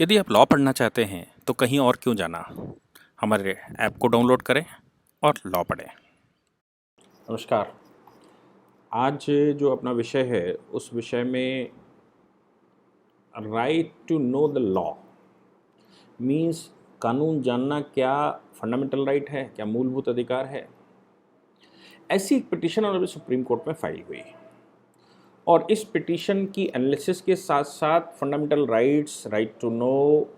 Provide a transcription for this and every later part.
यदि आप लॉ पढ़ना चाहते हैं तो कहीं और क्यों जाना। हमारे ऐप को डाउनलोड करें और लॉ पढ़ें। नमस्कार। आज जो अपना विषय है उस विषय में right to know the law means कानून जानना क्या फंडामेंटल राइट है, क्या मूलभूत अधिकार है। ऐसी एक पिटीशन और अभी सुप्रीम कोर्ट में फाइल हुई और इस पिटीशन की एनालिसिस के साथ साथ fundamental rights, right to know,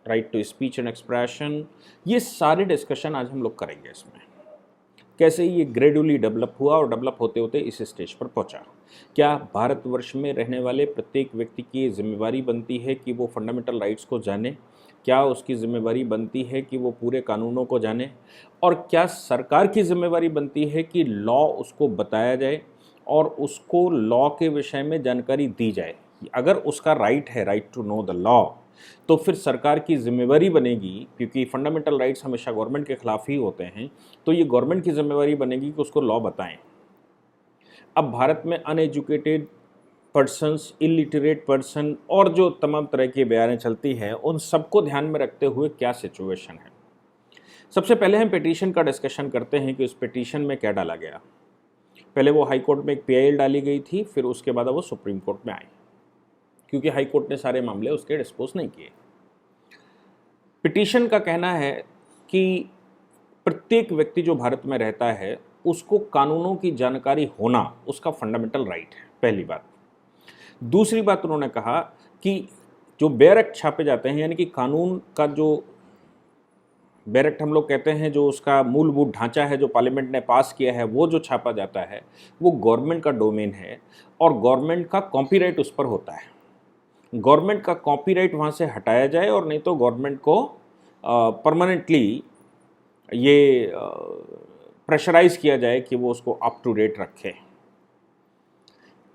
right to speech and expression, ये सारे डिस्कशन आज हम लोग करेंगे। इसमें कैसे ये ग्रेजुअली डेवलप हुआ और डेवलप होते होते इस स्टेज पर पहुंचा। क्या भारतवर्ष में रहने वाले प्रत्येक व्यक्ति की जिम्मेवारी बनती है कि वो फंडामेंटल राइट्स को जाने? क्या उसकी जिम्मेवारी बनती है कि वो पूरे कानूनों को जाने? और क्या सरकार की जिम्मेवारी बनती है कि लॉ उसको बताया जाए और उसको लॉ के विषय में जानकारी दी जाए? अगर उसका राइट है, right to know the law, तो फिर सरकार की जिम्मेवारी बनेगी, क्योंकि फंडामेंटल राइट्स हमेशा गवर्नमेंट के खिलाफ ही होते हैं, तो ये गवर्नमेंट की जिम्मेवारी बनेगी कि उसको लॉ बताएं। अब भारत में अनएजुकेटेड पर्सन्स, इलिटरेट पर्सन और जो तमाम तरह की बयानें चलती हैं, उन सबको ध्यान में रखते हुए क्या सिचुएशन है। सबसे पहले हम पिटीशन का डिस्कशन करते हैं कि उस पिटीशन में क्या डाला गया। पहले वो हाई कोर्ट में एक पीआईएल डाली गई थी, फिर उसके बाद वो सुप्रीम कोर्ट में आई, क्योंकि हाई कोर्ट ने सारे मामले उसके डिस्पोज नहीं किए। पिटीशन का कहना है कि प्रत्येक व्यक्ति जो भारत में रहता है उसको कानूनों की जानकारी होना उसका फंडामेंटल राइट है, पहली बात। दूसरी बात उन्होंने कहा कि जो बेयर एक्ट छापे जाते हैं, यानी कि कानून का जो बेयर एक्ट हम लोग कहते हैं, जो उसका मूलभूत ढांचा है जो पार्लियामेंट ने पास किया है, वो जो छापा जाता है वो गवर्नमेंट का डोमेन है और गवर्नमेंट का कॉपीराइट उस पर होता है। गवर्नमेंट का कॉपीराइट वहाँ से हटाया जाए और नहीं तो गवर्नमेंट को परमानेंटली ये प्रेशराइज किया जाए कि वो उसको अप टू डेट रखे।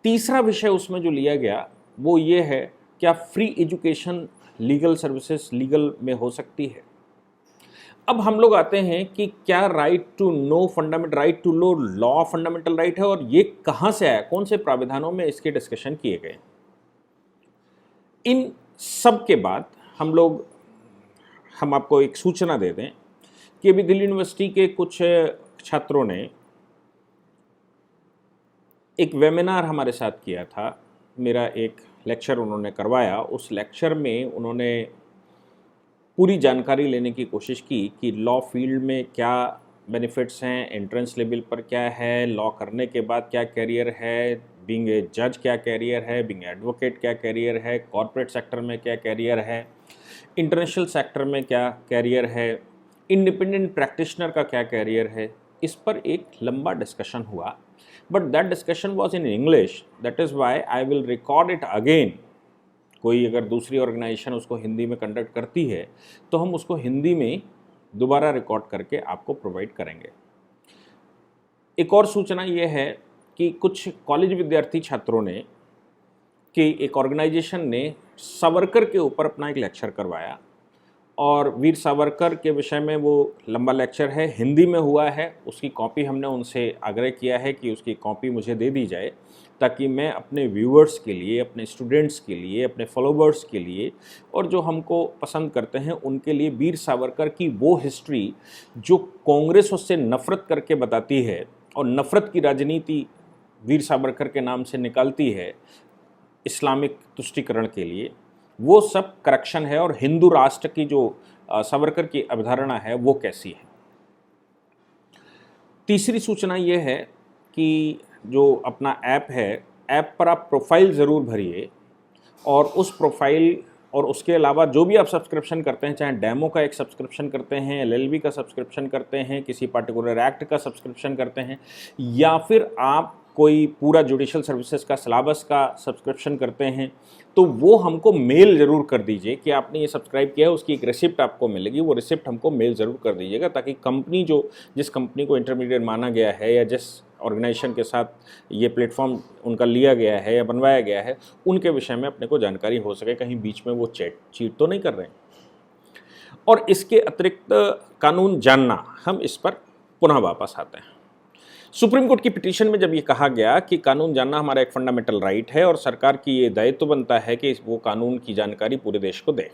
तीसरा विषय उसमें जो लिया गया वो ये है, क्या free education, legal services legal में हो सकती है। अब हम लोग आते हैं कि क्या right to know fundamental, right to know law fundamental right है और ये कहाँ से आया, कौन से प्राविधानों में इसके डिस्कशन किए गए। इन सब के बाद हम आपको एक सूचना दे दें कि अभी दिल्ली यूनिवर्सिटी के कुछ छात्रों ने एक वेबिनार हमारे साथ किया था। मेरा एक लेक्चर उन्होंने करवाया। उस लेक्चर में उन्होंने पूरी जानकारी लेने की कोशिश की कि लॉ फील्ड में क्या बेनिफिट्स हैं, एंट्रेंस लेवल पर क्या है, लॉ करने के बाद क्या कैरियर है, बीइंग ए जज क्या कैरियर है, बीइंग एडवोकेट क्या कैरियर है, कॉर्पोरेट सेक्टर में क्या कैरियर है, इंटरनेशनल सेक्टर में क्या कैरियर है, इंडिपेंडेंट प्रैक्टिशनर का क्या कैरियर है। इस पर एक लंबा डिस्कशन हुआ, but that discussion was in English, that is why I will record it again. कोई अगर दूसरी ऑर्गेनाइजेशन उसको हिंदी में कंडक्ट करती है तो हम उसको हिंदी में दोबारा रिकॉर्ड करके आपको प्रोवाइड करेंगे। एक और सूचना ये है कि कुछ कॉलेज विद्यार्थी छात्रों ने कि एक ऑर्गेनाइजेशन ने सावरकर के ऊपर अपना एक लेक्चर करवाया और वीर सावरकर के विषय में वो लंबा लेक्चर है, हिंदी में हुआ है। उसकी कॉपी हमने उनसे आग्रह किया है कि उसकी कॉपी मुझे दे दी जाए, ताकि मैं अपने व्यूअर्स के लिए, अपने स्टूडेंट्स के लिए, अपने फॉलोवर्स के लिए और जो हमको पसंद करते हैं उनके लिए वीर सावरकर की वो हिस्ट्री जो कांग्रेस उससे नफ़रत करके बताती है और नफ़रत की राजनीति वीर सावरकर के नाम से निकालती है इस्लामिक तुष्टीकरण के लिए, वो सब करेक्शन है और हिंदू राष्ट्र की जो सावरकर की अवधारणा है वो कैसी है। तीसरी सूचना ये है कि जो अपना ऐप है, ऐप पर आप प्रोफाइल ज़रूर भरिए और उस प्रोफाइल और उसके अलावा जो भी आप सब्सक्रिप्शन करते हैं, चाहे डेमो का एक सब्सक्रिप्शन करते हैं, एलएलबी का सब्सक्रिप्शन करते हैं, किसी पर्टिकुलर एक्ट का सब्सक्रिप्शन करते हैं, या फिर आप कोई पूरा जुडिशल सर्विसेज का सिलेबस का सब्सक्रिप्शन करते हैं, तो वो हमको मेल ज़रूर कर दीजिए कि आपने ये सब्सक्राइब किया है। उसकी एक रिसिप्ट आपको मिलेगी, वो रिसिप्ट हमको मेल ज़रूर कर दीजिएगा, ताकि कंपनी जिस कंपनी को इंटरमीडिएट माना गया है या जिस ऑर्गेनाइजेशन के साथ ये प्लेटफॉर्म उनका लिया गया है या बनवाया गया है, उनके विषय में अपने को जानकारी हो सके, कहीं बीच में वो चीट तो नहीं कर रहे हैं। और इसके अतिरिक्त कानून जानना, हम इस पर पुनः वापस आते हैं। सुप्रीम कोर्ट की पिटीशन में जब ये कहा गया कि कानून जानना हमारा एक फंडामेंटल राइट है और सरकार की ये दायित्व बनता है कि वो कानून की जानकारी पूरे देश को दे,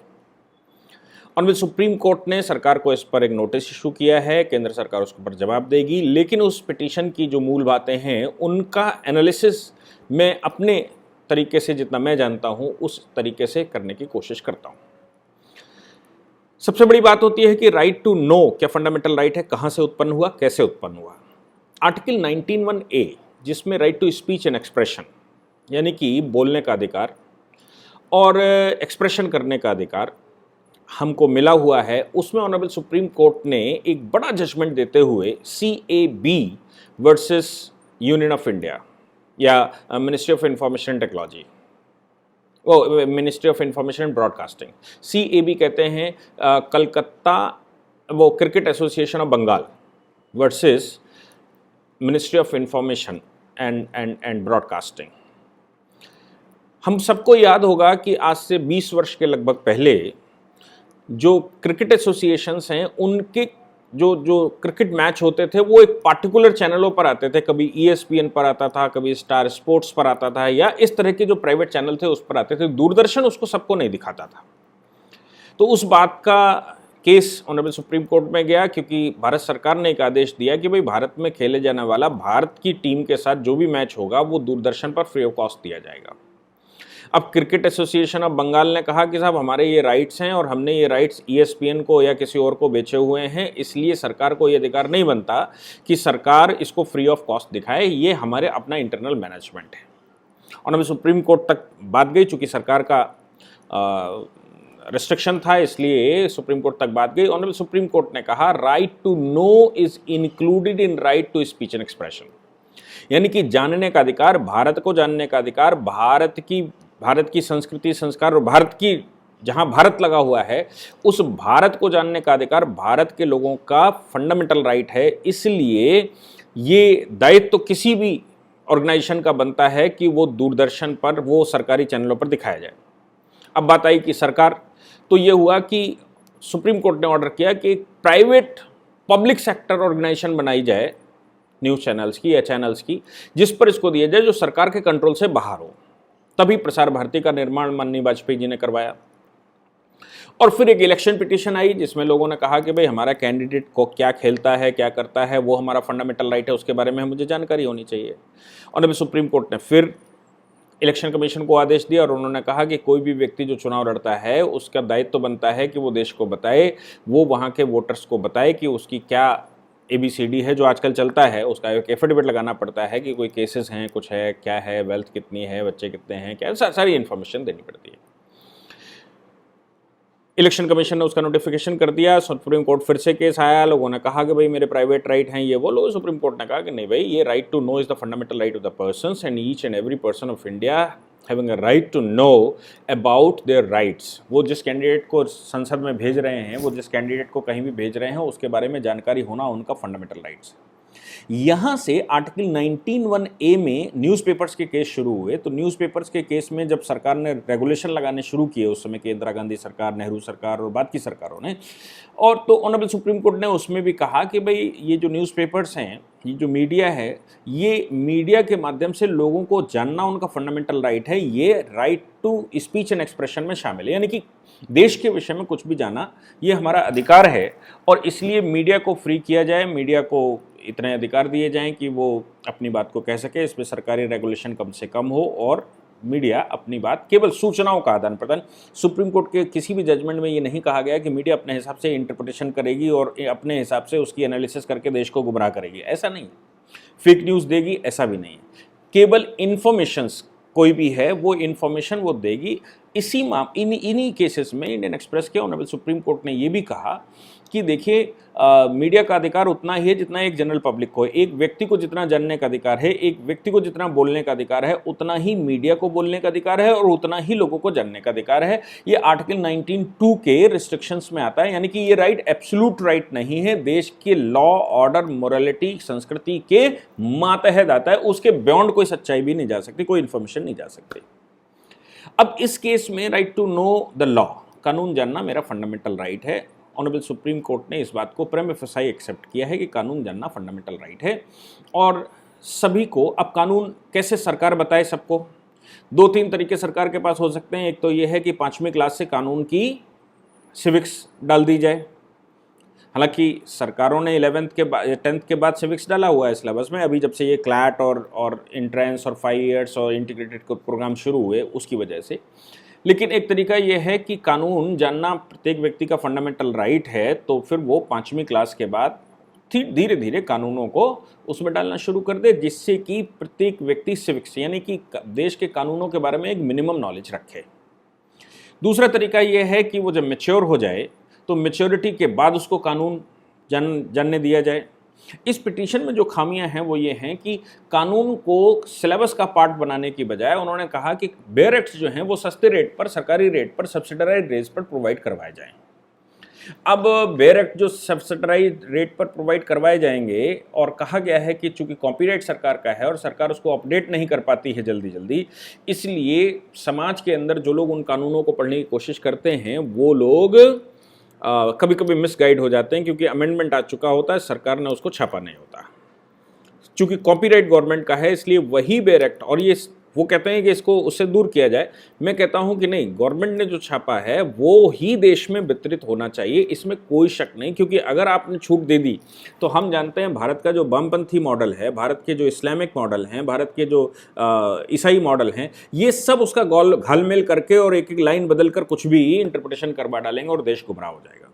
ऑनरेबल सुप्रीम कोर्ट ने सरकार को इस पर एक नोटिस इशू किया है, केंद्र सरकार उसके ऊपर जवाब देगी, लेकिन उस पिटीशन की जो मूल बातें हैं उनका एनालिसिस मैं अपने तरीके से, जितना मैं जानता हूं उस तरीके से करने की कोशिश करता हूं। सबसे बड़ी बात होती है कि राइट टू नो क्या फंडामेंटल राइट है, कहां से उत्पन्न हुआ, कैसे उत्पन्न हुआ। आर्टिकल 19(1)(a जिसमें right to speech and expression यानी कि बोलने का अधिकार और एक्सप्रेशन करने का अधिकार हमको मिला हुआ है, उसमें ऑनरेबल सुप्रीम कोर्ट ने एक बड़ा जजमेंट देते हुए CAB versus union of India या मिनिस्ट्री ऑफ इंफॉर्मेशन टेक्नोलॉजी, वो ministry of information and broadcasting, CAB कहते हैं, कलकत्ता वो cricket association of Bengal versus ministry of information and broadcasting. हम सबको याद होगा कि आज से 20 वर्ष के लगभग पहले जो क्रिकेट एसोसिएशंस हैं उनके जो क्रिकेट मैच होते थे वो एक पार्टिकुलर चैनलों पर आते थे, कभी ESPN पर आता था, कभी स्टार स्पोर्ट्स पर आता था, या इस तरह के जो प्राइवेट चैनल थे उस पर आते थे। दूरदर्शन उसको सबको नहीं दिखाता था। तो उस बात का केस ऑनरेबल सुप्रीम कोर्ट में गया, क्योंकि भारत सरकार ने एक आदेश दिया कि भाई भारत में खेले जाने वाला भारत की टीम के साथ जो भी मैच होगा वो दूरदर्शन पर फ्री ऑफ कॉस्ट दिया जाएगा। अब क्रिकेट एसोसिएशन ऑफ बंगाल ने कहा कि साहब हमारे ये राइट्स हैं और हमने ये राइट्स ESPN को या किसी और को बेचे हुए हैं, इसलिए सरकार को ये अधिकार नहीं बनता कि सरकार इसको फ्री ऑफ कॉस्ट दिखाए, ये हमारे अपना इंटरनल मैनेजमेंट है। और हमें सुप्रीम कोर्ट तक बात गई, चूँकि सरकार का रेस्ट्रिक्शन था इसलिए सुप्रीम कोर्ट तक बात गई। ऑनरेबल सुप्रीम कोर्ट ने कहा right to know is included in right to speech and expression, यानी कि जानने का अधिकार, भारत को जानने का अधिकार, भारत की संस्कृति संस्कार और भारत की जहां भारत लगा हुआ है उस भारत को जानने का अधिकार भारत के लोगों का फंडामेंटल राइट है। इसलिए ये दायित्व तो किसी भी ऑर्गेनाइजेशन का बनता है कि वो दूरदर्शन पर, वो सरकारी चैनलों पर दिखाया जाए। अब बात आई कि सरकार, तो ये हुआ कि सुप्रीम कोर्ट ने ऑर्डर किया कि प्राइवेट पब्लिक सेक्टर ऑर्गेनाइजेशन बनाई जाए न्यूज़ चैनल्स की या चैनल्स की, जिस पर इसको दिया जाए जो सरकार के कंट्रोल से बाहर हो। तभी प्रसार भारती का निर्माण माननीय वाजपेयी जी ने करवाया। और फिर एक इलेक्शन पिटीशन आई जिसमें लोगों ने कहा कि भाई हमारा कैंडिडेट को क्या खेलता है, क्या करता है, वो हमारा फंडामेंटल राइट है, उसके बारे में मुझे जानकारी होनी चाहिए। और अभी सुप्रीम कोर्ट ने फिर इलेक्शन कमीशन को आदेश दिया और उन्होंने कहा कि कोई भी व्यक्ति जो चुनाव लड़ता है उसका दायित्व तो बनता है कि वो देश को बताए, वो वहाँ के वोटर्स को बताए कि उसकी क्या ABCD है जो आजकल चलता है, उसका एक एफिडेविट लगाना पड़ता है कि कोई केसेस हैं, कुछ है, क्या है, वेल्थ कितनी है, बच्चे कितने हैं, क्या, सारी इन्फॉर्मेशन देनी पड़ती है। इलेक्शन कमीशन ने उसका नोटिफिकेशन कर दिया। सुप्रीम कोर्ट फिर से केस आया, लोगों ने कहा कि भाई मेरे प्राइवेट राइट हैं ये वो। लोग सुप्रीम कोर्ट ने कहा कि नहीं भाई, ये right to know is the fundamental right of the persons and each and every person of India having a right to know about their rights. वो जिस कैंडिडेट को संसद में भेज रहे हैं, वो जिस कैंडिडेट को कहीं भी भेज रहे हैं, उसके बारे में जानकारी होना उनका फंडामेंटल राइट्स। यहाँ से आर्टिकल 19(1)(a) में न्यूज़पेपर्स के केस शुरू हुए। तो न्यूज़पेपर्स के केस में जब सरकार ने रेगुलेशन लगाने शुरू किए, उस समय की इंदिरा गांधी सरकार, नेहरू सरकार और बाद की सरकारों ने, और तो ऑनरेबल सुप्रीम कोर्ट ने उसमें भी कहा कि भाई ये जो न्यूज़पेपर्स हैं, ये जो मीडिया है, ये मीडिया के माध्यम से लोगों को जानना उनका फंडामेंटल राइट है, ये right to speech and expression में शामिल है। यानी कि देश के विषय में कुछ भी जाना ये हमारा अधिकार है, और इसलिए मीडिया को फ्री किया जाए, मीडिया को इतने अधिकार दिए जाएं कि वो अपनी बात को कह सके, इस पर सरकारी रेगुलेशन कम से कम हो और मीडिया अपनी बात, केवल सूचनाओं का आदान प्रदान। सुप्रीम कोर्ट के किसी भी जजमेंट में ये नहीं कहा गया कि मीडिया अपने हिसाब से इंटरप्रिटेशन करेगी और अपने हिसाब से उसकी एनालिसिस करके देश को गुमराह करेगी, ऐसा नहीं। फेक न्यूज़ देगी, ऐसा भी नहीं है। केवल इन्फॉर्मेशंस कोई भी है वो इन्फॉर्मेशन वो देगी। इन्हीं केसेस में इंडियन एक्सप्रेस के ऑनरेबल सुप्रीम कोर्ट ने ये भी कहा कि देखिए मीडिया का अधिकार उतना ही है जितना एक जनरल पब्लिक को है। एक व्यक्ति को जितना जानने का अधिकार है, एक व्यक्ति को जितना बोलने का अधिकार है, उतना ही मीडिया को बोलने का अधिकार है और उतना ही लोगों को जानने का अधिकार है। ये आर्टिकल 19(2) के रिस्ट्रिक्शंस में आता है। यानी कि ये राइट एब्सोल्यूट राइट नहीं है, देश के लॉ, ऑर्डर, मोरालिटी, संस्कृति के मातहत आता है। उसके बियॉन्ड कोई सच्चाई भी नहीं जा सकती, कोई इन्फॉर्मेशन नहीं जा सकती। अब इस केस में right to know the law, कानून जानना मेरा फंडामेंटल राइट है। ऑनरेबल सुप्रीम कोर्ट ने इस बात को प्रेमा फेसाई एक्सेप्ट किया है कि कानून जानना फंडामेंटल राइट है। और सभी को, अब कानून कैसे सरकार बताए सबको, 2-3 तरीके सरकार के पास हो सकते हैं। एक तो ये है कि 5वीं क्लास से कानून की सिविक्स डाल दी जाए। हालांकि सरकारों ने 11th के बाद 10th के बाद सिविक्स डाला हुआ है सिलेबस में, अभी जब से ये क्लैट और इंट्रेंस और 5 ईयर्स और इंटीग्रेटेड प्रोग्राम शुरू हुए उसकी वजह से। लेकिन एक तरीका ये है कि कानून जानना प्रत्येक व्यक्ति का फंडामेंटल राइट है, तो फिर वो 5वीं क्लास के बाद धीरे धीरे कानूनों को उसमें डालना शुरू कर दे, जिससे कि प्रत्येक व्यक्ति सिविक्स यानी कि देश के कानूनों के बारे में एक मिनिमम नॉलेज रखे। दूसरा तरीका यह है कि वो जब मैच्योर हो जाए तो मैच्योरिटी के बाद उसको कानून जानने दिया जाए। इस पिटीशन में जो खामियां हैं वो ये हैं कि कानून को सिलेबस का पार्ट बनाने की बजाय उन्होंने कहा कि बेयर एक्ट्स जो हैं वो सस्ते रेट पर, सरकारी रेट पर, सब्सिडाइज्ड रेट्स पर प्रोवाइड करवाए जाएं। अब बेयर एक्ट जो सब्सिडाइज्ड रेट पर प्रोवाइड करवाए जाएंगे और कहा गया है कि चूंकि कॉपीराइट सरकार का है और सरकार उसको अपडेट नहीं कर पाती है जल्दी जल्दी, इसलिए समाज के अंदर जो लोग उन कानूनों को पढ़ने की कोशिश करते हैं वो लोग कभी कभी मिसगाइड हो जाते हैं, क्योंकि अमेंडमेंट आ चुका होता है, सरकार ने उसको छापा नहीं होता। चूंकि कॉपीराइट गवर्नमेंट का है इसलिए वही बेयर एक्ट, और ये वो कहते हैं कि इसको उससे दूर किया जाए। मैं कहता हूं कि नहीं, गवर्नमेंट ने जो छापा है वो ही देश में वितरित होना चाहिए, इसमें कोई शक नहीं। क्योंकि अगर आपने छूट दे दी तो हम जानते हैं भारत का जो वामपंथी मॉडल है, भारत के जो इस्लामिक मॉडल हैं, भारत के जो ईसाई मॉडल हैं, ये सब उसका घालमेल करके और एक एक लाइन बदल कर कुछ भी इंटरप्रिटेशन करवा डालेंगे और देश गुमराह हो जाएगा।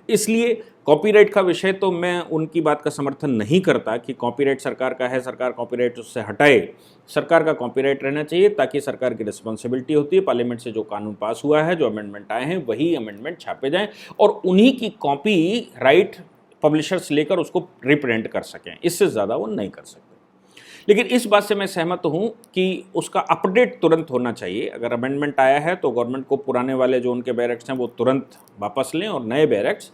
इसलिए कॉपीराइट का विषय तो मैं उनकी बात का समर्थन नहीं करता कि कॉपीराइट सरकार का है, सरकार कॉपीराइट उससे हटाए। सरकार का कॉपीराइट रहना चाहिए ताकि सरकार की रिस्पॉन्सिबिलिटी होती है, पार्लियामेंट से जो कानून पास हुआ है, जो अमेंडमेंट आए हैं वही अमेंडमेंट छापे जाएं और उन्हीं की कॉपी राइट पब्लिशर्स लेकर उसको रिप्रिंट कर सकें, इससे ज़्यादा वो नहीं कर सकते। लेकिन इस बात से मैं सहमत हूं कि उसका अपडेट तुरंत होना चाहिए। अगर अमेंडमेंट आया है तो गवर्नमेंट को पुराने वाले जो उनके बेयर एक्ट्स हैं वो तुरंत वापस लें और नए बेयर एक्ट्स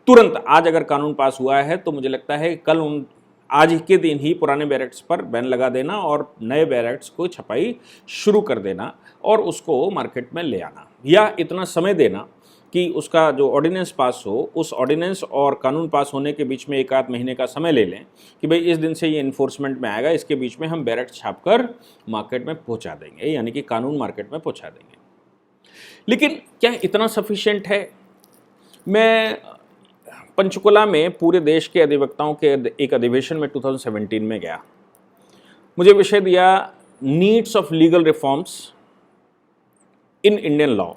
तुरंत, आज अगर कानून पास हुआ है तो मुझे लगता है कल आज के दिन ही पुराने बेयर एक्ट्स पर बैन लगा देना और नए बेयर एक्ट्स को छपाई शुरू कर देना और उसको मार्केट में ले आना, या इतना समय देना कि उसका जो ऑर्डिनेंस पास हो, उस ऑर्डिनेंस और कानून पास होने के बीच में 1 आध महीने का समय ले लें कि भाई इस दिन से ये इन्फोर्समेंट में आएगा, इसके बीच में हम बेयर एक्ट छापकर मार्केट में पहुंचा देंगे, यानी कि कानून मार्केट में पहुंचा देंगे। लेकिन क्या इतना सफिशिएंट है? मैं पंचकुला में पूरे देश के अधिवक्ताओं के एक अधिवेशन में 2017 में गया। मुझे विषय दिया needs of legal reforms in Indian law.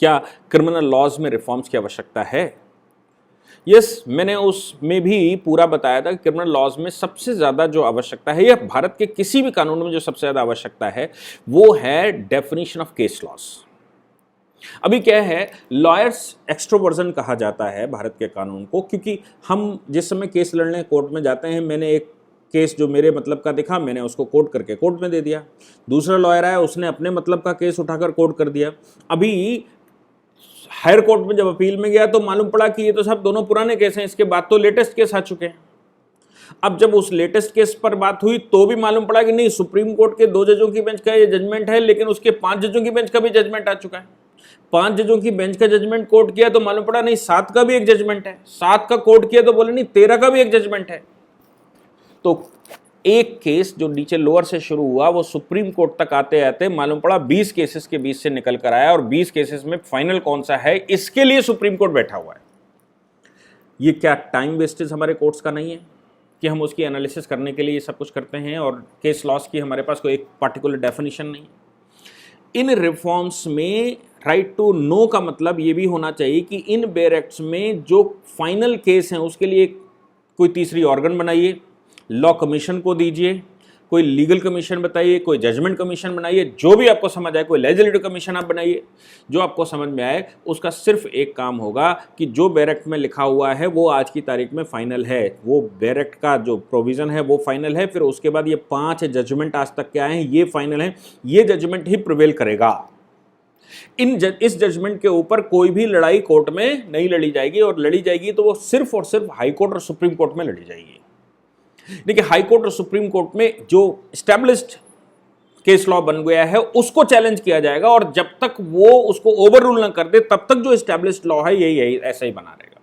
क्या क्रिमिनल लॉज में रिफॉर्म्स की आवश्यकता है? यस, मैंने उसमें भी पूरा बताया था कि क्रिमिनल लॉज में सबसे ज़्यादा जो आवश्यकता है, या भारत के किसी भी कानून में जो सबसे ज़्यादा आवश्यकता है, वो है डेफिनेशन ऑफ केस लॉस। अभी क्या है, लॉयर्स एक्सट्रोवर्जन कहा जाता है भारत के कानून को, क्योंकि हम जिस समय केस लड़ने कोर्ट में जाते हैं, मैंने एक केस जो मेरे मतलब का दिखा, मैंने उसको कोर्ट करके कोर्ट में दे दिया। दूसरा लॉयर आया, उसने अपने मतलब का केस उठाकर कोर्ट कर दिया। अभी हायर कोर्ट में जब अपील में गया तो मालूम पड़ा कि ये तो सब दोनों पुराने केस हैं, इसके बाद तो लेटेस्ट केस आ चुके हैं। अब जब उस लेटेस्ट केस पर बात हुई तो भी मालूम पड़ा कि नहीं, सुप्रीम कोर्ट के 2 जजों की बेंच का ये जजमेंट है, लेकिन उसके 5 जजों की बेंच का भी जजमेंट आ चुका है। 5 जजों की बेंच का जजमेंट कोर्ट किया तो मालूम पड़ा नहीं, 7 का भी एक जजमेंट है। 7 का कोर्ट किया तो बोले नहीं, 13 का भी एक जजमेंट है। तो एक केस जो नीचे लोअर से शुरू हुआ वो सुप्रीम कोर्ट तक आते आते मालूम पड़ा 20 केसेस के बीच से निकल कर आया, और 20 केसेस में फाइनल कौन सा है इसके लिए सुप्रीम कोर्ट बैठा हुआ है। ये क्या टाइम वेस्टेज हमारे कोर्ट्स का नहीं है कि हम उसकी एनालिसिस करने के लिए ये सब कुछ करते हैं, और केस लॉस की हमारे पास कोई एक पार्टिकुलर डेफिनेशन नहीं है। इन रिफॉर्म्स में राइट टू नो का मतलब ये भी होना चाहिए कि इन बेयर एक्ट्स में जो फाइनल केस हैं उसके लिए कोई तीसरी ऑर्गन बनाइए, लॉ कमीशन को दीजिए, कोई लीगल कमीशन बताइए, कोई जजमेंट कमीशन बनाइए, जो भी आपको समझ आए, कोई लेजिस्लेटिव कमीशन आप बनाइए, जो आपको समझ में आए। उसका सिर्फ एक काम होगा कि जो बेयर एक्ट में लिखा हुआ है वो आज की तारीख में फाइनल है, वो बेयर एक्ट का जो प्रोविजन है वो फाइनल है। फिर उसके बाद ये 5 जजमेंट आज तक के आए हैं ये फाइनल है, ये जजमेंट ही प्रिवेल करेगा। इस जजमेंट के ऊपर कोई भी लड़ाई कोर्ट में नहीं लड़ी जाएगी, और लड़ी जाएगी तो वो सिर्फ और सिर्फ हाई कोर्ट और सुप्रीम कोर्ट में लड़ी जाएगी। देखिए, हाई कोर्ट और सुप्रीम कोर्ट में जो एस्टैब्लिश्ड केस लॉ बन गया है उसको चैलेंज किया जाएगा, और जब तक वो उसको ओवर रूल ना कर दे तब तक जो एस्टैब्लिश्ड लॉ है यही ऐसा ही बना रहेगा।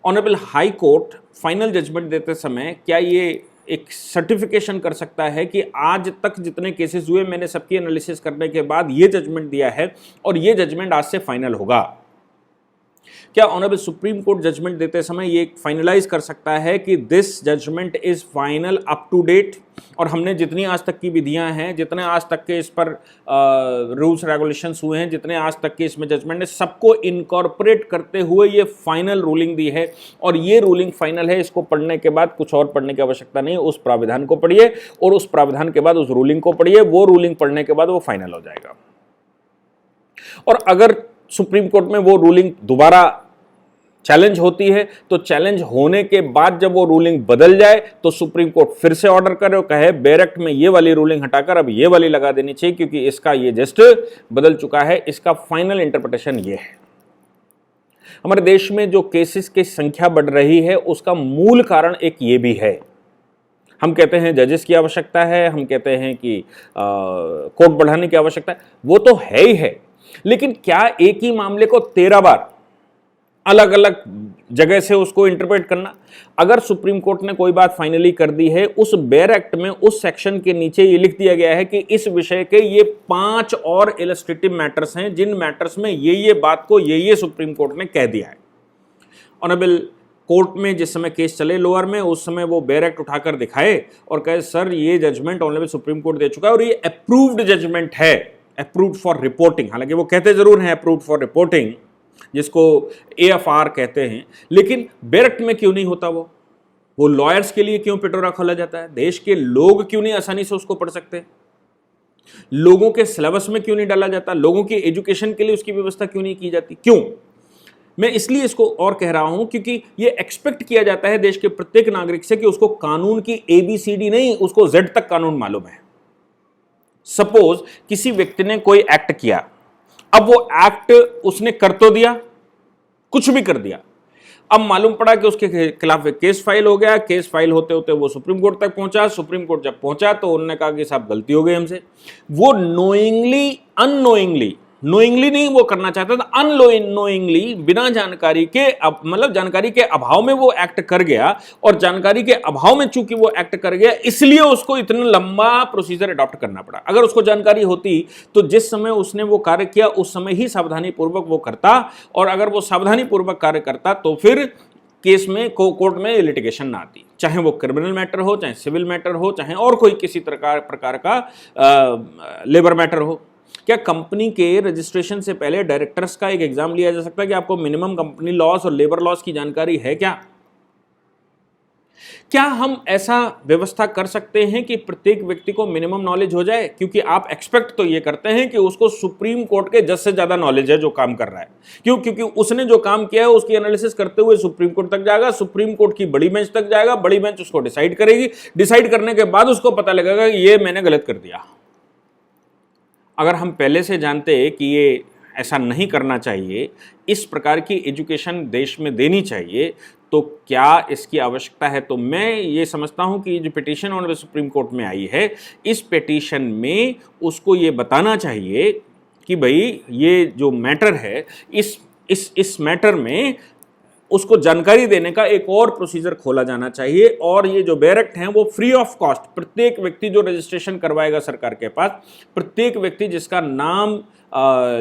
Honourable high court final judgment देते समय क्या ये एक सर्टिफिकेशन कर सकता है कि आज तक जितने केसेस हुए मैंने सबकी एनालिसिस करने के बाद ये जजमेंट दिया है और ये जजमेंट आज से फाइनल होगा? क्या ऑनरेबल सुप्रीम कोर्ट जजमेंट देते समय ये फाइनलाइज कर सकता है कि this judgment is final up to date, और हमने जितनी आज तक की विधियां हैं, जितने आज तक के इस पर रूल्स रेगुलेशंस हुए हैं, जितने आज तक के इसमें जजमेंट है, सबको इनकॉर्पोरेट करते हुए ये फाइनल रूलिंग दी है, और ये रूलिंग फाइनल है। इसको पढ़ने के बाद कुछ और पढ़ने की आवश्यकता नहीं, उस प्राविधान को पढ़िए और उस प्राविधान के बाद उस रूलिंग को पढ़िए, वो रूलिंग पढ़ने के बाद वो फाइनल हो जाएगा। और अगर सुप्रीम कोर्ट में वो रूलिंग दोबारा चैलेंज होती है तो चैलेंज होने के बाद जब वो रूलिंग बदल जाए तो सुप्रीम कोर्ट फिर से ऑर्डर करे और कहे बेयर एक्ट में ये वाली रूलिंग हटाकर अब ये वाली लगा देनी चाहिए, क्योंकि इसका ये जस्ट बदल चुका है, इसका फाइनल इंटरप्रिटेशन ये है। हमारे देश में जो केसेस की संख्या बढ़ रही है उसका मूल कारण एक ये भी है। हम कहते हैं जजेस की आवश्यकता है, हम कहते हैं कि कोर्ट बढ़ाने की आवश्यकता है, वो तो है ही है, लेकिन क्या एक ही मामले को 13 बार अलग अलग जगह से उसको इंटरप्रेट करना? अगर सुप्रीम कोर्ट ने कोई बात फाइनली कर दी है, उस बेयर एक्ट में उस सेक्शन के नीचे ये लिख दिया गया है कि इस विषय के ये 5 और इलस्ट्रेटिव मैटर्स हैं, जिन मैटर्स में ये बात को ये सुप्रीम कोर्ट ने कह दिया है। ऑनरेबल कोर्ट में जिस समय केस चले लोअर में, उस समय वो बेयर एक्ट उठाकर दिखाए और कहे सर ये जजमेंट ऑनरेबल सुप्रीम कोर्ट दे चुका है और ये अप्रूव्ड जजमेंट है, अप्रूव्ड फॉर रिपोर्टिंग। हालांकि वो कहते जरूर हैं अप्रूव्ड फॉर रिपोर्टिंग, जिसको AFR कहते हैं, लेकिन बेयर एक्ट में क्यों नहीं होता? वो लॉयर्स के लिए क्यों पिटोरा खोला जाता है? देश के लोग क्यों नहीं आसानी से उसको पढ़ सकते? लोगों के सिलेबस में क्यों नहीं डाला जाता? लोगों की एजुकेशन के लिए उसकी व्यवस्था क्यों नहीं की जाती? क्यों? मैं इसलिए इसको और कह रहा हूं क्योंकि ये एक्सपेक्ट किया जाता है देश के प्रत्येक नागरिक से कि उसको कानून की ABCD नहीं, उसको Z तक कानून मालूम है। सपोज किसी व्यक्ति ने कोई एक्ट किया, अब वो एक्ट उसने कर तो दिया, कुछ भी कर दिया, अब मालूम पड़ा कि उसके खिलाफ एक केस फाइल हो गया, केस फाइल होते होते वो सुप्रीम कोर्ट तक पहुंचा, सुप्रीम कोर्ट जब पहुंचा तो उन्होंने कहा कि साहब गलती हो गई हमसे। वो नोइंगली नोइंगली नहीं वो करना चाहता था, अननोइंगली बिना जानकारी के, मतलब जानकारी के अभाव में वो एक्ट कर गया, और जानकारी के अभाव में चूंकि वो एक्ट कर गया इसलिए उसको इतना लंबा प्रोसीजर अडॉप्ट करना पड़ा। अगर उसको जानकारी होती तो जिस समय उसने वो कार्य किया उस समय ही सावधानी पूर्वक वो करता, और अगर वो सावधानी पूर्वक कार्य करता तो फिर केस में कोर्ट में लिटिगेशन ना आती, चाहे वो क्रिमिनल मैटर हो, चाहे सिविल मैटर हो, चाहे और कोई किसी प्रकार का लेबर मैटर हो। क्या कंपनी के रजिस्ट्रेशन से पहले डायरेक्टर्स का एक एग्जाम लिया जा सकता है कि आपको मिनिमम कंपनी लॉस और लेबर लॉस की जानकारी है क्या हम ऐसा व्यवस्था कर सकते हैं कि प्रत्येक व्यक्ति को मिनिमम नॉलेज हो जाए? क्योंकि आप एक्सपेक्ट तो ये करते हैं कि उसको सुप्रीम कोर्ट के जज से ज्यादा नॉलेज है जो काम कर रहा है। क्यों? क्योंकि उसने जो काम किया है उसकी एनालिसिस करते हुए सुप्रीम कोर्ट तक जाएगा, सुप्रीम कोर्ट की बड़ी बेंच तक जाएगा, बड़ी बेंच उसको डिसाइड करेगी, डिसाइड करने के बाद उसको पता लगेगा कि ये मैंने गलत कर दिया। अगर हम पहले से जानते कि ये ऐसा नहीं करना चाहिए, इस प्रकार की एजुकेशन देश में देनी चाहिए, तो क्या इसकी आवश्यकता है? तो मैं ये समझता हूं कि जो पिटीशन ऑनरेबल सुप्रीम कोर्ट में आई है, इस पिटीशन में उसको ये बताना चाहिए कि भाई ये जो मैटर है, इस मैटर में उसको जानकारी देने का एक और प्रोसीजर खोला जाना चाहिए। और ये जो बेयर एक्ट हैं वो फ्री ऑफ कॉस्ट, प्रत्येक व्यक्ति जो रजिस्ट्रेशन करवाएगा सरकार के पास, प्रत्येक व्यक्ति जिसका नाम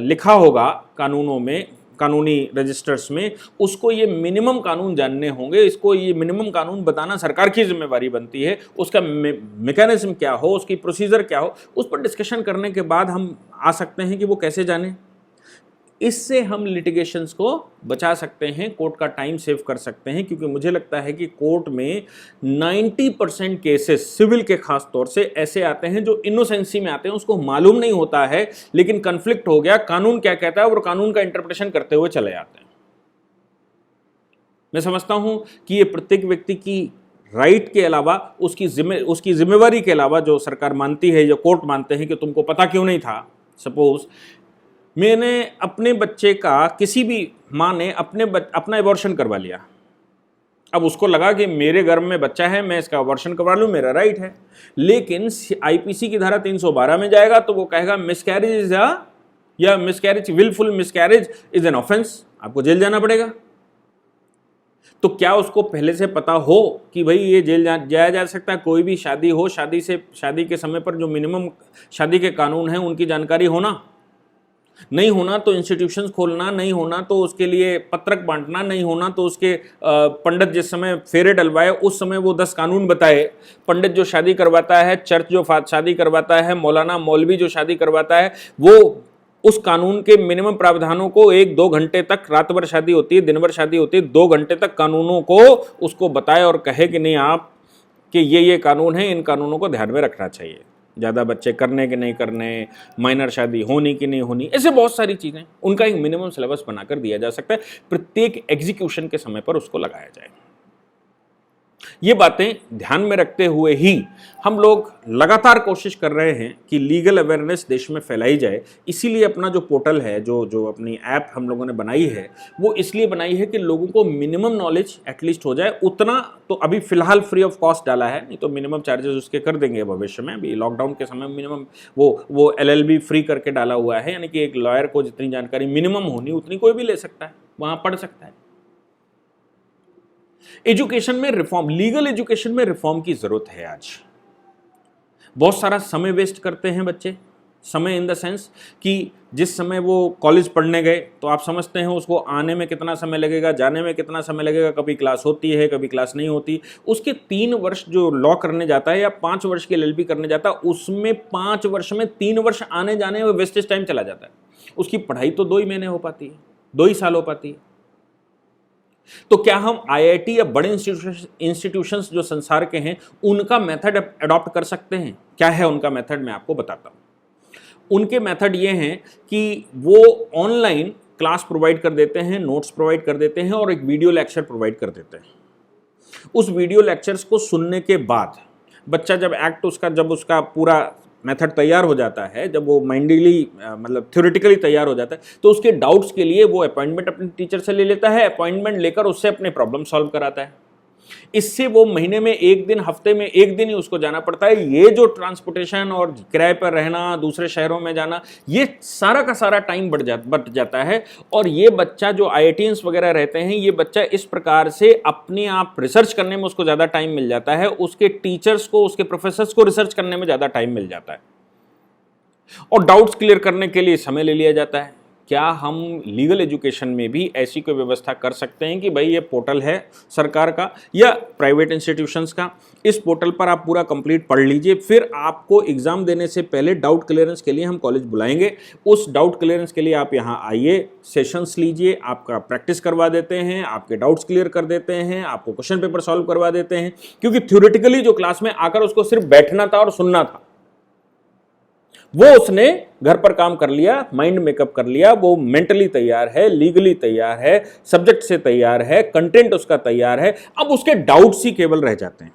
लिखा होगा कानूनों में, कानूनी रजिस्टर्स में, उसको ये मिनिमम कानून जानने होंगे। इसको ये मिनिमम कानून बताना सरकार की जिम्मेवारी बनती है। उसका मैकेनिज्म क्या हो, उसकी प्रोसीजर क्या हो, उस पर डिस्कशन करने के बाद हम आ सकते हैं कि वो कैसे जाने। इससे हम लिटिगेशंस को बचा सकते हैं, कोर्ट का टाइम सेव कर सकते हैं, क्योंकि मुझे लगता है कि कोर्ट में 90% केसेस सिविल के खास तौर से ऐसे आते हैं जो इनोसेंसी में आते हैं, उसको मालूम नहीं होता है, लेकिन कन्फ्लिक्ट हो गया, कानून क्या कहता है और कानून का इंटरप्रिटेशन करते हुए चले जाते हैं। मैं समझता हूं कि ये प्रत्येक व्यक्ति की राइट के अलावा उसकी जिम्मेवारी के अलावा जो सरकार मानती है या कोर्ट मानते हैं कि तुमको पता क्यों नहीं था। सपोज मैंने अपने बच्चे का, किसी भी माँ ने अपना एबॉर्शन करवा लिया, अब उसको लगा कि मेरे गर्भ में बच्चा है, मैं इसका एबॉर्शन करवा लूँ, मेरा राइट है, लेकिन IPC की धारा 312 में जाएगा तो वो कहेगा मिसकैरेज या miscarriage, wilful miscarriage is an offence, आपको जेल जाना पड़ेगा। तो क्या उसको पहले से पता हो कि भाई ये जेल जाया जा सकता है? कोई भी शादी हो, शादी के समय पर जो मिनिमम शादी के कानून हैं उनकी जानकारी होना, नहीं होना तो इंस्टीट्यूशंस खोलना, नहीं होना तो उसके लिए पत्रक बांटना, नहीं होना तो उसके पंडित जिस समय फेरे डलवाए उस समय वो 10 कानून बताए। पंडित जो शादी करवाता है, चर्च जो शादी करवाता है, मौलाना मौलवी जो शादी करवाता है, वो उस कानून के मिनिमम प्रावधानों को 1-2 घंटे तक, रात भर शादी होती है, दिन भर शादी होती है, 2 घंटे तक कानूनों को उसको बताए और कहे कि नहीं आप कि ये कानून है, इन कानूनों को ध्यान में रखना चाहिए। ज़्यादा बच्चे करने के नहीं करने, माइनर शादी होनी कि नहीं होनी, ऐसे बहुत सारी चीज़ें, उनका एक मिनिमम सिलेबस बनाकर दिया जा सकता है। प्रत्येक एग्जीक्यूशन के समय पर उसको लगाया जाए। ये बातें ध्यान में रखते हुए ही हम लोग लगातार कोशिश कर रहे हैं कि लीगल अवेयरनेस देश में फैलाई जाए। इसीलिए अपना जो पोर्टल है, जो अपनी ऐप हम लोगों ने बनाई है, वो इसलिए बनाई है कि लोगों को मिनिमम नॉलेज एटलीस्ट हो जाए। उतना तो अभी फिलहाल फ्री ऑफ कॉस्ट डाला है, नहीं तो मिनिमम चार्जेस उसके कर देंगे भविष्य में। अभी लॉकडाउन के समय मिनिमम वो LLB फ्री करके डाला हुआ है, यानी कि एक लॉयर को जितनी जानकारी मिनिमम होनी उतनी कोई भी ले सकता है, वहां पढ़ सकता है। एजुकेशन में रिफॉर्म, लीगल एजुकेशन में रिफॉर्म की जरूरत है। आज बहुत सारा समय वेस्ट करते हैं बच्चे, समय इन द सेंस कि जिस समय वो कॉलेज पढ़ने गए तो आप समझते हैं उसको आने में कितना समय लगेगा, जाने में कितना समय लगेगा, कभी क्लास होती है कभी क्लास नहीं होती। उसके 3 वर्ष जो लॉ करने जाता है या 5 वर्ष की LLB करने जाता है, उसमें 5 वर्ष में 3 वर्ष आने जाने में वेस्टेज टाइम चला जाता है। उसकी पढ़ाई तो 2 ही महीने हो पाती है, 2 ही साल हो पाती है। तो क्या हम IIT या बड़े इंस्टीट्यूशंस जो संसार के हैं उनका मेथड अडॉप्ट कर सकते हैं? क्या है उनका मेथड, मैं आपको बताता हूं। उनके मेथड ये हैं कि वो ऑनलाइन क्लास प्रोवाइड कर देते हैं, नोट्स प्रोवाइड कर देते हैं और एक वीडियो लेक्चर प्रोवाइड कर देते हैं। उस वीडियो लेक्चर्स को सुनने के बाद बच्चा जब उसका पूरा मेथड तैयार हो जाता है, जब वो माइंडली मतलब थ्योरेटिकली तैयार हो जाता है, तो उसके डाउट्स के लिए वो अपॉइंटमेंट अपने टीचर से ले लेता है। अपॉइंटमेंट लेकर उससे अपने प्रॉब्लम सॉल्व कराता है। इससे वो महीने में 1 दिन, हफ्ते में 1 दिन ही उसको जाना पड़ता है। ये जो ट्रांसपोर्टेशन और किराए पर रहना, दूसरे शहरों में जाना, ये सारा का सारा टाइम बच जाता है। और ये बच्चा जो IITians वगैरह रहते हैं, ये बच्चा इस प्रकार से अपने आप रिसर्च करने में उसको ज़्यादा टाइम मिल जाता है, उसके टीचर्स को, उसके प्रोफेसर्स को रिसर्च करने में ज़्यादा टाइम मिल जाता है और डाउट्स क्लियर करने के लिए समय ले लिया जाता है। क्या हम लीगल एजुकेशन में भी ऐसी कोई व्यवस्था कर सकते हैं कि भाई ये पोर्टल है सरकार का या प्राइवेट इंस्टीट्यूशंस का, इस पोर्टल पर आप पूरा कंप्लीट पढ़ लीजिए, फिर आपको एग्जाम देने से पहले डाउट क्लियरेंस के लिए हम कॉलेज बुलाएंगे। उस डाउट क्लियरेंस के लिए आप यहाँ आइए, सेशंस लीजिए, आपका प्रैक्टिस करवा देते हैं, आपके डाउट्स क्लियर कर देते हैं, आपको क्वेश्चन पेपर सॉल्व करवा देते हैं। क्योंकि थ्योरेटिकली जो क्लास में आकर उसको सिर्फ बैठना था और सुनना था, वो उसने घर पर काम कर लिया, माइंड मेकअप कर लिया, वो मेंटली तैयार है, लीगली तैयार है, सब्जेक्ट से तैयार है, कंटेंट उसका तैयार है। अब उसके डाउट्स ही केवल रह जाते हैं।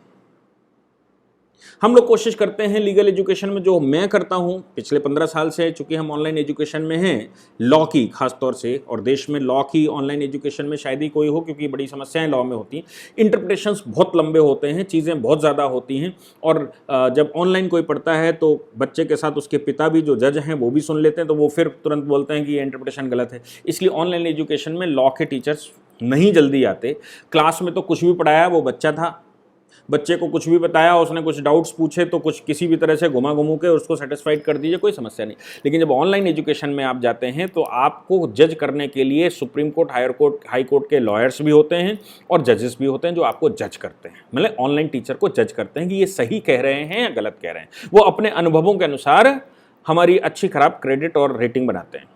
हम लोग कोशिश करते हैं लीगल एजुकेशन में, जो मैं करता हूं पिछले 15 साल से, चूंकि हम ऑनलाइन एजुकेशन में हैं, लॉ की खास तौर से, और देश में लॉ की ऑनलाइन एजुकेशन में शायद ही कोई हो, क्योंकि बड़ी समस्याएं लॉ में होती हैं। इंटरप्रिटेशंस बहुत लंबे होते हैं, चीज़ें बहुत ज़्यादा होती हैं, और जब ऑनलाइन कोई पढ़ता है तो बच्चे के साथ उसके पिता भी जो जज हैं वो भी सुन लेते हैं, तो वो फिर तुरंत बोलते हैं कि ये इंटरप्रिटेशन गलत है। इसलिए ऑनलाइन एजुकेशन में लॉ के टीचर्स नहीं जल्दी आते। क्लास में तो कुछ भी पढ़ाया, वो बच्चा था, बच्चे को कुछ भी बताया, उसने कुछ डाउट्स पूछे तो कुछ किसी भी तरह से घुमा घुमू के उसको सेटिस्फाइड कर दीजिए, कोई समस्या नहीं। लेकिन जब ऑनलाइन एजुकेशन में आप जाते हैं तो आपको जज करने के लिए सुप्रीम कोर्ट, हाई कोर्ट के लॉयर्स भी होते हैं और जजेस भी होते हैं जो आपको जज करते हैं, मतलब ऑनलाइन टीचर को जज करते हैं कि ये सही कह रहे हैं या गलत कह रहे हैं। वो अपने अनुभवों के अनुसार हमारी अच्छी खराब क्रेडिट और रेटिंग बनाते हैं।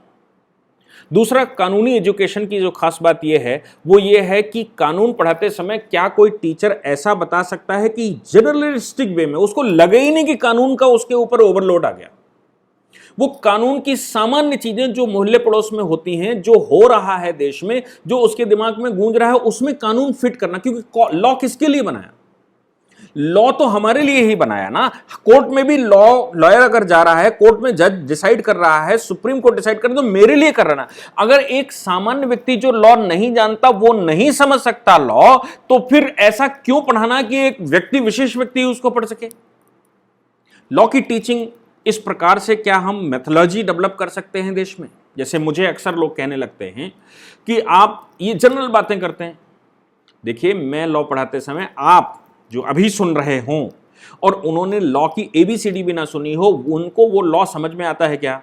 दूसरा, कानूनी एजुकेशन की जो खास बात यह है वो ये है कि कानून पढ़ाते समय क्या कोई टीचर ऐसा बता सकता है कि जनरलिस्टिक वे में उसको लगे ही नहीं कि कानून का उसके ऊपर ओवरलोड आ गया। वो कानून की सामान्य चीजें जो मोहल्ले पड़ोस में होती हैं, जो हो रहा है देश में, जो उसके दिमाग में गूंज रहा है, उसमें कानून फिट करना। क्योंकि लॉ किसके लिए बनाया? लॉ तो हमारे लिए ही बनाया ना। कोर्ट में भी लॉयर अगर जा रहा है, कोर्ट में जज डिसाइड कर रहा है, सुप्रीम कोर्ट डिसाइड कर रहा है, तो मेरे लिए कर रहा है। अगर एक सामान्य व्यक्ति जो लॉ नहीं जानता, वो नहीं समझ सकता लॉ, तो फिर ऐसा क्यों पढ़ाना कि एक व्यक्ति, विशेष व्यक्ति उसको पढ़ सके? लॉ की टीचिंग इस प्रकार से क्या हम मेथोलॉजी डेवलप कर सकते हैं देश में? जैसे मुझे अक्सर लोग कहने लगते हैं कि आप ये जनरल बातें करते हैं। देखिए, मैं लॉ पढ़ाते समय, आप जो अभी सुन रहे हों और उन्होंने लॉ की ABCD भी ना सुनी हो, उनको वो लॉ समझ में आता है क्या?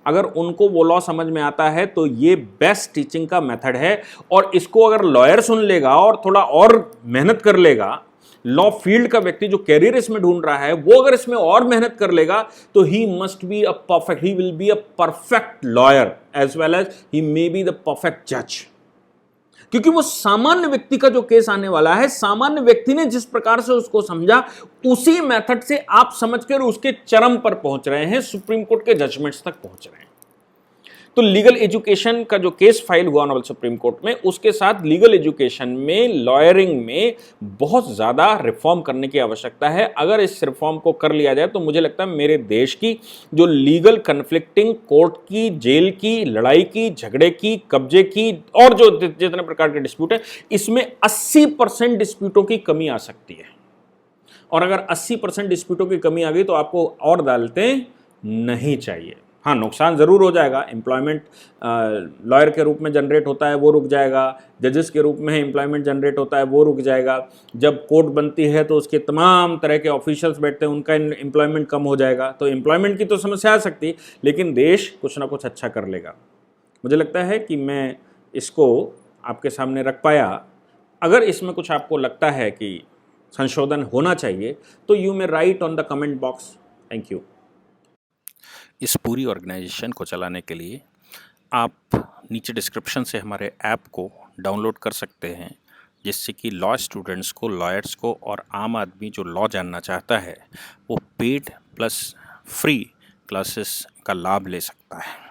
अगर उनको वो लॉ समझ में आता है तो ये बेस्ट टीचिंग का मेथड है। और इसको अगर लॉयर सुन लेगा और थोड़ा और मेहनत कर लेगा, लॉ फील्ड का व्यक्ति जो कैरियर इसमें ढूंढ रहा है वो अगर इसमें और मेहनत कर लेगा तो he will be a perfect lawyer as well as he may be the perfect जज। क्योंकि वो सामान्य व्यक्ति का जो केस आने वाला है, सामान्य व्यक्ति ने जिस प्रकार से उसको समझा, उसी मेथड से आप समझकर उसके चरम पर पहुंच रहे हैं, सुप्रीम कोर्ट के जजमेंट्स तक पहुंच रहे हैं। तो लीगल एजुकेशन का जो केस फाइल हुआ ऑनरेबल सुप्रीम कोर्ट में, उसके साथ लीगल एजुकेशन में, लॉयरिंग में बहुत ज्यादा रिफॉर्म करने की आवश्यकता है। अगर इस रिफॉर्म को कर लिया जाए तो मुझे लगता है मेरे देश की जो लीगल कन्फ्लिक्टिंग, कोर्ट की, जेल की, लड़ाई की, झगड़े की, कब्जे की और जो जितने प्रकार के डिस्प्यूट है, इसमें 80% डिस्प्यूटों की कमी आ सकती है। और अगर 80% डिस्प्यूटों की कमी आ गई तो आपको और अदालतें नहीं चाहिए। हाँ, नुकसान ज़रूर हो जाएगा। एम्प्लॉयमेंट लॉयर के रूप में जनरेट होता है वो रुक जाएगा, जजेस के रूप में एम्प्लॉयमेंट जनरेट होता है वो रुक जाएगा। जब कोर्ट बनती है तो उसके तमाम तरह के ऑफिशियल्स बैठते हैं, उनका एम्प्लॉयमेंट कम हो जाएगा। तो एम्प्लॉयमेंट की तो समस्या आ सकती है, लेकिन देश कुछ ना कुछ अच्छा कर लेगा। मुझे लगता है कि मैं इसको आपके सामने रख पाया। अगर इसमें कुछ आपको लगता है कि संशोधन होना चाहिए तो you may right on the comment box. Thank you. इस पूरी ऑर्गेनाइजेशन को चलाने के लिए आप नीचे डिस्क्रिप्शन से हमारे ऐप को डाउनलोड कर सकते हैं, जिससे कि लॉ स्टूडेंट्स को, लॉयर्स को और आम आदमी जो लॉ जानना चाहता है वो पेड प्लस फ्री क्लासेस का लाभ ले सकता है।